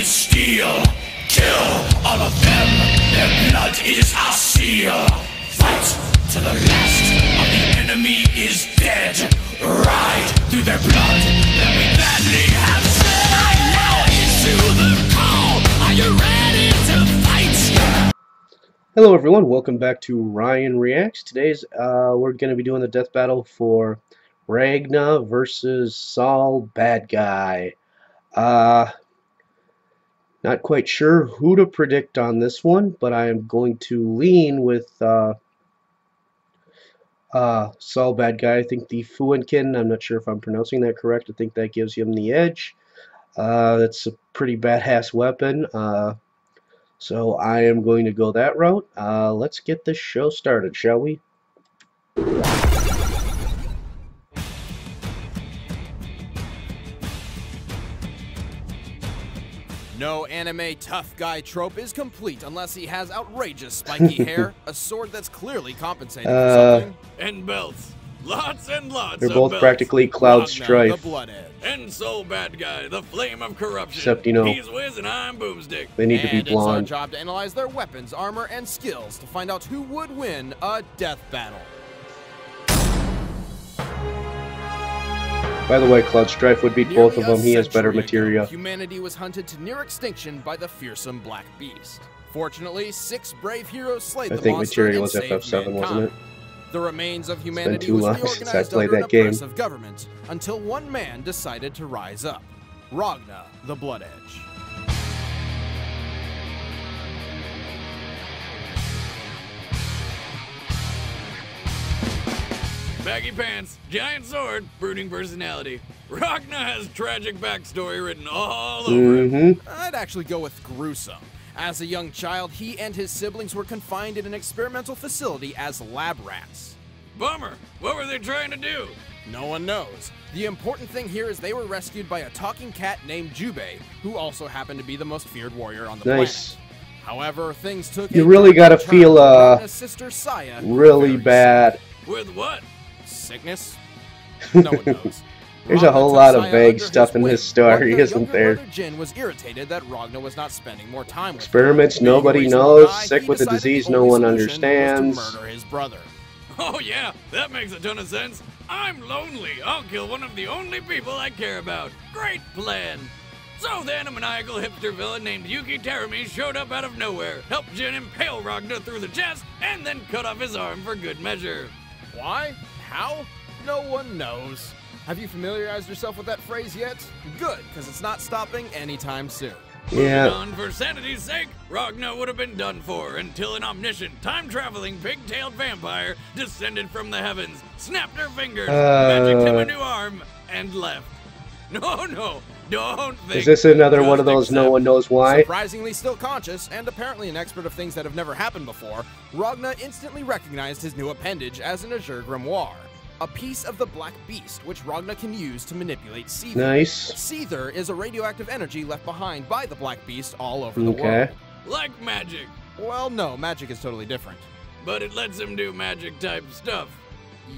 with steel. Kill all of them, their blood is our seal. Fight to the last of the enemy is dead. Ride through their blood that we gladly have shed. Now issue the call. Are you ready to fight? Hello everyone, welcome back to Ryan Reacts. Today's we're going to be doing the death battle for Ragna versus Saul Badguy. Not quite sure who to predict on this one, but I am going to lean with Saul Badguy. I think the Fuenkin, I'm not sure if I'm pronouncing that correct, I think that gives him the edge. That's a pretty badass weapon. So I am going to go that route. Let's get this show started, shall we? No anime tough guy trope is complete unless he has outrageous spiky hair, a sword that's clearly compensating for something, and belts. Lots and lots They're of both belts. practically Cloud Ragna, Strife. the Blood Edge. And Soul Badguy, the flame of corruption. Except, you know, he's Wiz and I'm Boomstick. they need to be And it's our blonde. job to analyze their weapons, armor, and skills to find out who would win a death battle. By the way, Cloud Strife would beat both of Nearly them. a He has better century ago, materia. Humanity was hunted to near extinction by the fearsome Black Beast. Fortunately, 6 brave heroes slayed I the think monster materia and was saved FF7, wasn't mankind. it? The remains of humanity too was long since I reorganized played under an that game. oppressive government until one man decided to rise up. Ragna, the Blood Edge. Baggy pants, giant sword, brooding personality. Ragna has tragic backstory written all over him. I'd actually go with gruesome. As a young child, he and his siblings were confined in an experimental facility as lab rats. Bummer. What were they trying to do? No one knows. The important thing here is they were rescued by a talking cat named Jubei, who also happened to be the most feared warrior on the Nice. planet. However, things took You a really dark gotta turn feel, when Ragna's sister Saya grew really very bad. With what? sick. Sickness? No one knows. There's a Ragna whole took lot of Saya vague under stuff in wing. this story, Ragna's isn't younger there? brother Jin was irritated that Ragna was not spending more time with Experiments him. Being a nobody reasonable knows, guy, sick he with a decided disease the no only one solution was understands. to murder his brother. Oh yeah, that makes a ton of sense. I'm lonely. I'll kill one of the only people I care about. Great plan. So then a maniacal hipster villain named Yuki Terumi showed up out of nowhere, helped Jin impale Ragna through the chest, and then cut off his arm for good measure. Why? How? No one knows. Have you familiarized yourself with that phrase yet? Good, because it's not stopping anytime soon. Yeah. Moving on, for sanity's sake, Ragna would have been done for until an omniscient, time-traveling, pig-tailed vampire descended from the heavens, snapped her fingers, magicked him a new arm, and left. No, don't think. Is this another one of Just those no accept. one knows why? Surprisingly still conscious, and apparently an expert of things that have never happened before, Ragna instantly recognized his new appendage as an Azure Grimoire, a piece of the Black Beast which Ragna can use to manipulate Seether. Nice. Seether is a radioactive energy left behind by the Black Beast all over the Okay. world. Like magic, Well, no, magic is totally different. but it lets him do magic-type stuff.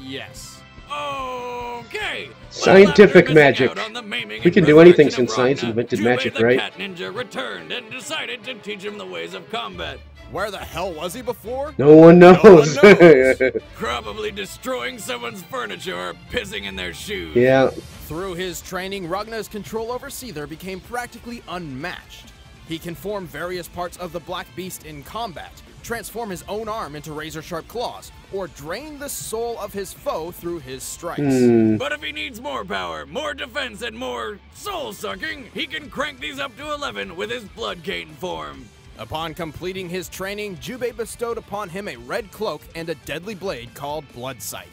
Yes. Okay. Scientific Well, after magic. missing out on the maiming We and can do anything resurrection of since science Ragna, invented Jubei magic, the right? Cat Ninja returned and decided to teach him the ways of combat. Where the hell was he before? No one knows. one knows. Probably destroying someone's furniture or pissing in their shoes. Yeah. Through his training, Ragna's control over Seether became practically unmatched. He can form various parts of the Black Beast in combat, transform his own arm into razor-sharp claws, or drain the soul of his foe through his strikes. But if he needs more power, more defense, and more soul-sucking, he can crank these up to 11 with his Blood Cane form. Upon completing his training, Jubei bestowed upon him a red cloak and a deadly blade called Blood Scythe.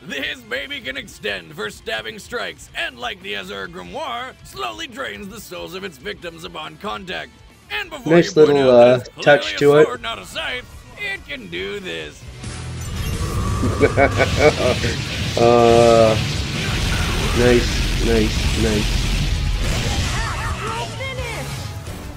This baby can extend for stabbing strikes, and like the Azure Grimoire, slowly drains the souls of its victims upon contact. And before Nice you point little, out that it's touch clearly to a it. sword, not a scythe, it can do this. Nice.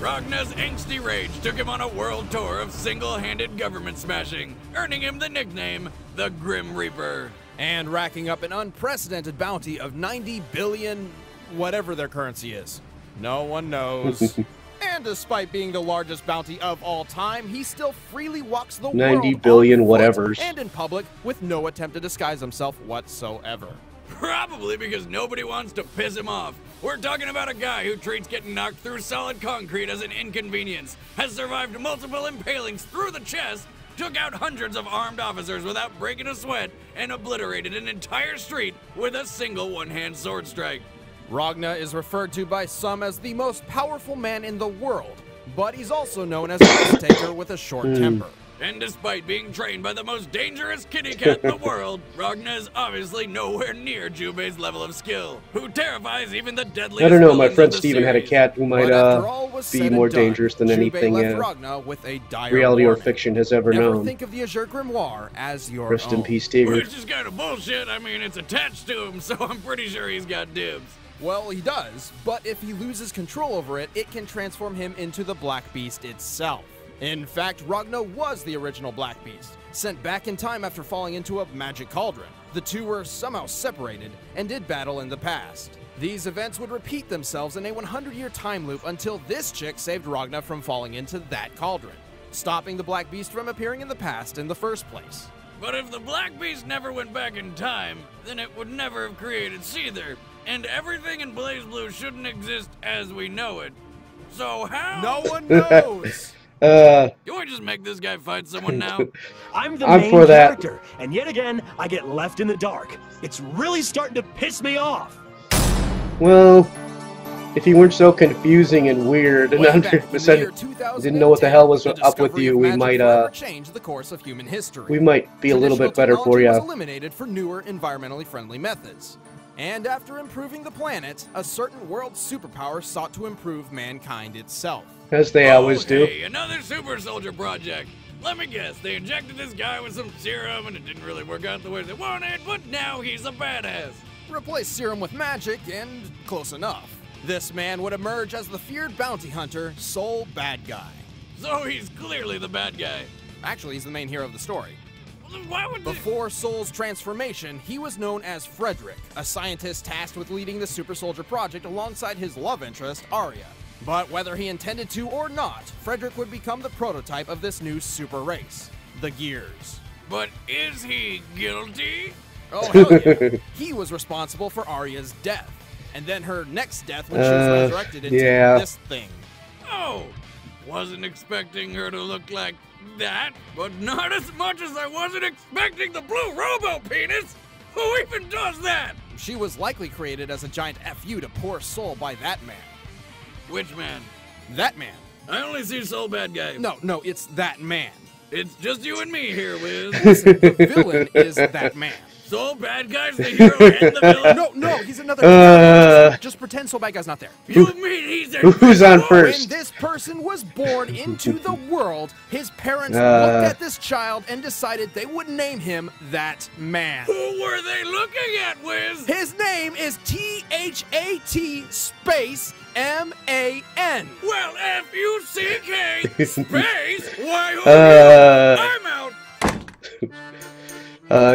Ragna's angsty rage took him on a world tour of single-handed government smashing, earning him the nickname the Grim Reaper. And racking up an unprecedented bounty of 90 billion, whatever their currency is. No one knows. And despite being the largest bounty of all time, he still freely walks the 90 world billion on foot whatevers. and in public with no attempt to disguise himself whatsoever. Probably because nobody wants to piss him off. We're talking about a guy who treats getting knocked through solid concrete as an inconvenience, has survived multiple impalings through the chest, took out hundreds of armed officers without breaking a sweat, and obliterated an entire street with a single one-hand sword strike. Ragna is referred to by some as the most powerful man in the world, but he's also known as a risk-taker with a short temper. And despite being trained by the most dangerous kitty cat in the world, Ragna is obviously nowhere near Jubei's level of skill, who terrifies even the deadliest. I don't know, my villains friend of the Steven had a series. cat who might But after all was be said more and done, dangerous than Jubei anything left Ragna with a dire reality or warning. fiction has ever Never known. think of the Azure Grimoire as your Rest in own. peace, Tigger. Which is kind of bullshit. I mean, it's attached to him, so I'm pretty sure he's got dibs. Well, he does, but if he loses control over it, it can transform him into the Black Beast itself. In fact, Ragna was the original Black Beast, sent back in time after falling into a magic cauldron. The two were somehow separated and did battle in the past. These events would repeat themselves in a 100-year time loop until this chick saved Ragna from falling into that cauldron, stopping the Black Beast from appearing in the past in the first place. But if the Black Beast never went back in time, then it would never have created Seether, and everything in BlazBlue shouldn't exist as we know it. So how? No one knows! Can we just make this guy fight someone now? I'm the I'm main for that. character, and yet again, I get left in the dark. It's really starting to piss me off. Well, if he weren't so confusing and weird and Way back in the year 100% didn't know what the hell was the up with discovery you, of we magic might forever changed the course of human history. be a little bit better for Traditional technology was you. eliminated for newer, environmentally friendly methods. And after improving the planet, a certain world superpower sought to improve mankind itself. As they always do. Hey, another super soldier project. Let me guess, they injected this guy with some serum and it didn't really work out the way they wanted, but now he's a badass. Replace serum with magic, and close enough. This man would emerge as the feared bounty hunter, Soul Badguy. So he's clearly the bad guy. Actually, he's the main hero of the story. Why would they... Before Soul's transformation, he was known as Frederick, a scientist tasked with leading the Super Soldier Project alongside his love interest, Arya. But whether he intended to or not, Frederick would become the prototype of this new super race, the Gears. But is he guilty? Oh, hell yeah. He was responsible for Arya's death, and then her next death when she was resurrected into yeah. this thing. Oh, wasn't expecting her to look like that, but not as much as I wasn't expecting the blue robo-penis! Who even does that? She was likely created as a giant FU to poor Soul by that man. Which man? That man. I only see Soul Bad Guy. No, it's that man. It's just you and me here, Wiz. The villain is that man. Soul Bad Guy's the hero and the villain? No, he's another. Just pretend Soul Bad Guy's not there. You mean he's a... Who's on When first? this person was born into the world, his parents looked at this child and decided they would name him that man. Who were they looking at, Wiz? His name is T-H-A-T space M-A-N. Well, F-U-C-K space. Why, I'm out.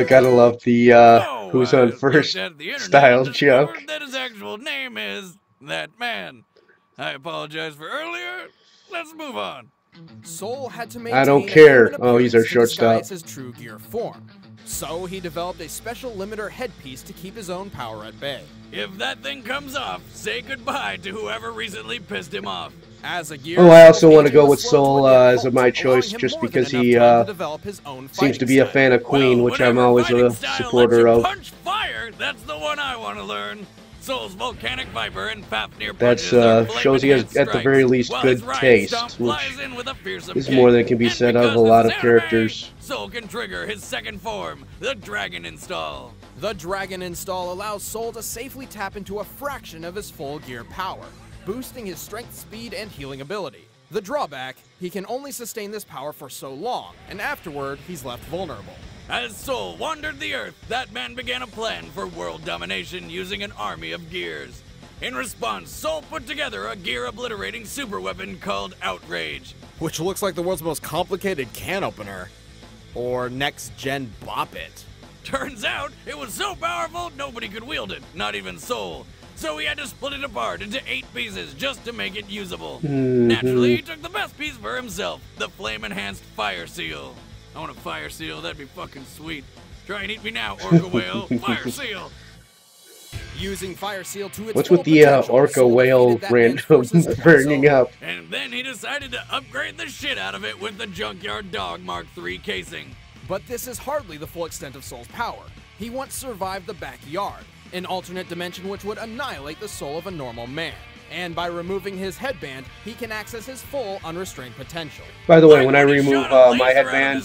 Gotta love the Oh, who's I on looked first at the internet style and joke. discovered that his actual name is that man. I apologize for earlier. Let's move on. Soul had to maintain I don't a care. human Oh, he's our appearance to shortstop. disguise his true gear form. So he developed a special limiter headpiece to keep his own power at bay. If that thing comes off, say goodbye to whoever recently pissed him off. As a gear, Oh, I also Soul's want to go aging with was slow Soul to a as halt, my allowing choice him just more than because enough he time to develop his own seems to fighting be a style. fan of Queen, Well, which I'm whatever always fighting a style supporter lets you of. punch fire, that's the one I want to learn. Soul's volcanic viper and Fafnir That's, punches are shows he has, flaming at the very strikes, least, while good his right taste, stomp which flies in with a fearsome is kick. more than can be And said of because a lot of it's anime, characters. Soul can trigger his second form, the Dragon Install. The Dragon Install allows Soul to safely tap into a fraction of his full gear power, boosting his strength, speed, and healing ability. The drawback, he can only sustain this power for so long, and afterward, he's left vulnerable. As Soul wandered the Earth, that man began a plan for world domination using an army of gears. In response, Soul put together a gear-obliterating superweapon called Outrage. Which looks like the world's most complicated can opener. Or next-gen Bop It. Turns out it was so powerful nobody could wield it, not even Soul. So he had to split it apart into 8 pieces just to make it usable. Naturally, he took the best piece for himself, the flame-enhanced Fire Seal. I want a Fire Seal, that'd be fucking sweet. Try and eat me now, Orca Whale. Fire Seal! Using Fire Seal to its What's full with the potential, Orca Soul whale defeated that random man's forces at burning Castle. up? And then he decided to upgrade the shit out of it with the Junkyard Dog Mark III casing. But this is hardly the full extent of Soul's power. He once survived the backyard, an alternate dimension which would annihilate the soul of a normal man. And by removing his headband, he can access his full unrestrained potential. By the way, when I remove my headband,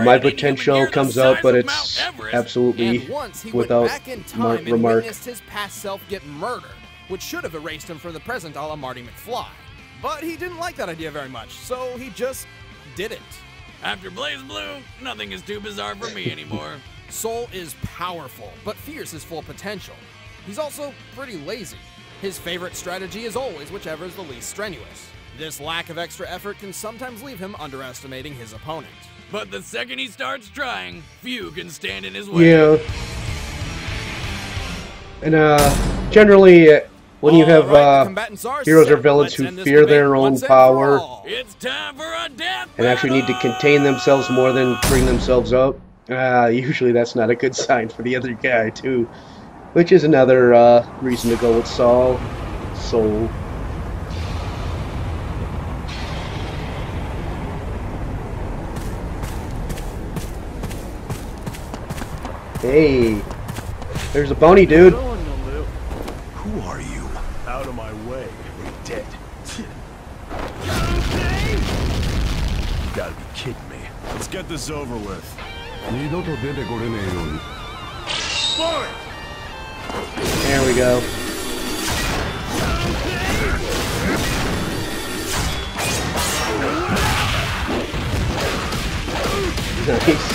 my potential comes up, but it's absolutely And once he without went back in time and remark. witnessed his past self get murdered, which should have erased him from the present a la Marty McFly. But he didn't like that idea very much, so he just didn't. After Blaze Blue, nothing is too bizarre for me anymore. Soul is powerful, but fears his full potential. He's also pretty lazy. His favorite strategy is always whichever is the least strenuous. This lack of extra effort can sometimes leave him underestimating his opponent. But the second he starts trying, few can stand in his way. Yeah. And generally, when you have heroes or villains who fear their own power It's time for a death and actually need to contain themselves more than bring themselves up, usually that's not a good sign for the other guy too. Which is another reason to go with Soul. Hey, there's a bony dude. Who are you? Out of my way. You're dead. You gotta be kidding me. Let's get this over with. There we go. Nice.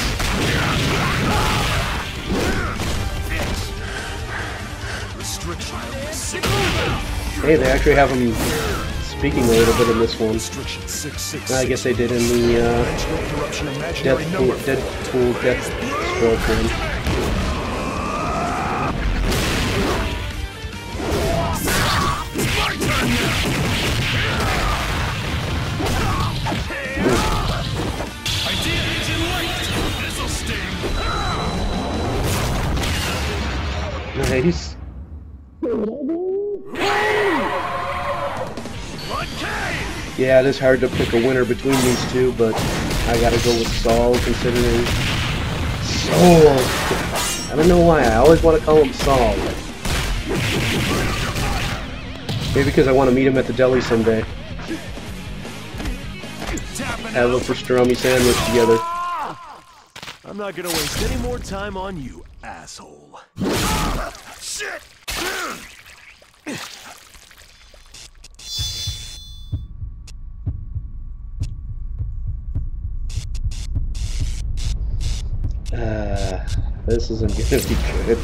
Hey, they actually have him speaking a little bit in this one. I guess they did in the Deadpool Deathstroke one. Nice. Yeah, it is hard to pick a winner between these two, but I gotta go with Saul, considering Saul. I don't know why, I always want to call him Saul. Maybe because I want to meet him at the deli someday. Have a pastrami sandwich together. I'm not gonna waste any more time on you, asshole. Shit! This isn't gonna be good.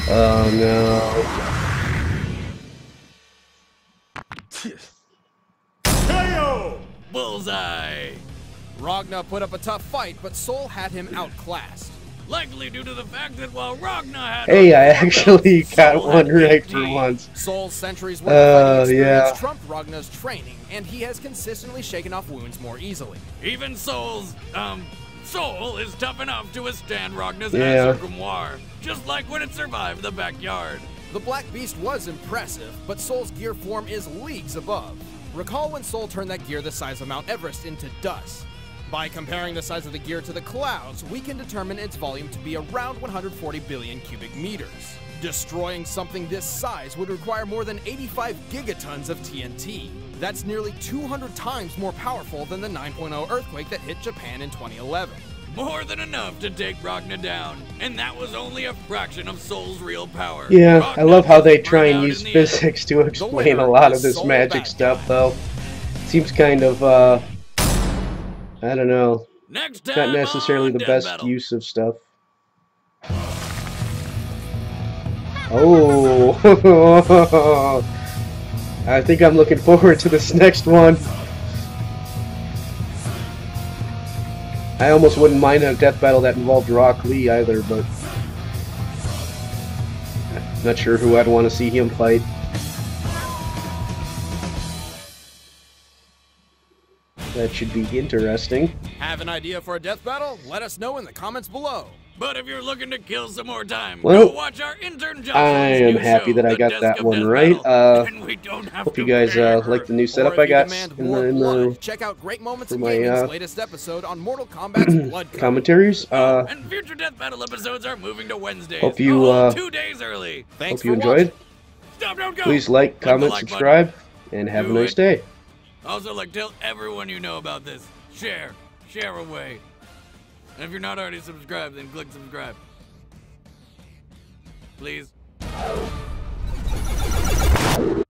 Oh no. Bullseye! Ragna put up a tough fight, but Soul had him outclassed. Likely due to the fact that while Ragna had... Hey, I actually got one right for once. Soul's centuries worth of fighting experience yeah. trumped Ragna's training, and he has consistently shaken off wounds more easily. Even Soul is tough enough to withstand Ragna's Yeah. Circumwar, just like when it survived the backyard. The Black Beast was impressive, but Soul's gear form is leagues above. Recall when Soul turned that gear the size of Mount Everest into dust. By comparing the size of the gear to the clouds, we can determine its volume to be around 140 billion cubic meters. Destroying something this size would require more than 85 gigatons of TNT. That's nearly 200 times more powerful than the 9.0 earthquake that hit Japan in 2011. More than enough to take Ragna down, and that was only a fraction of Soul's real power. Yeah, I Ragna love how they just try burned and out use in the physics to explain a winner lot is of this Soul magic Badguy. stuff, though. Seems kind of, I don't know, end. Next not time necessarily on the Death best Battle. use of stuff. Oh, I think I'm looking forward to this next one. I almost wouldn't mind a death battle that involved Rock Lee either, but not sure who I'd want to see him fight. That should be interesting. Have an idea for a death battle? Let us know in the comments below. But if you're looking to kill some more time, Well, go watch our intern Joshua's I am new happy show, that I The got Desk that of one Death right. Battle, and we don't have Hope to you guys pay. like the new Or setup if I you got demand in more the blood, check out Great Moments for in my, Gaming's latest episode on Mortal Kombat's Blood Code. commentaries. And future Death Battle episodes are moving to Wednesdays. Hope you, a whole 2 days early. Thanks Hope you for enjoyed. watching. Stop, don't go. Please like, Click the comment, like button. subscribe, and have a Do nice it. day. Also, tell everyone you know about this. Share away. And if you're not already subscribed, then click subscribe. Please.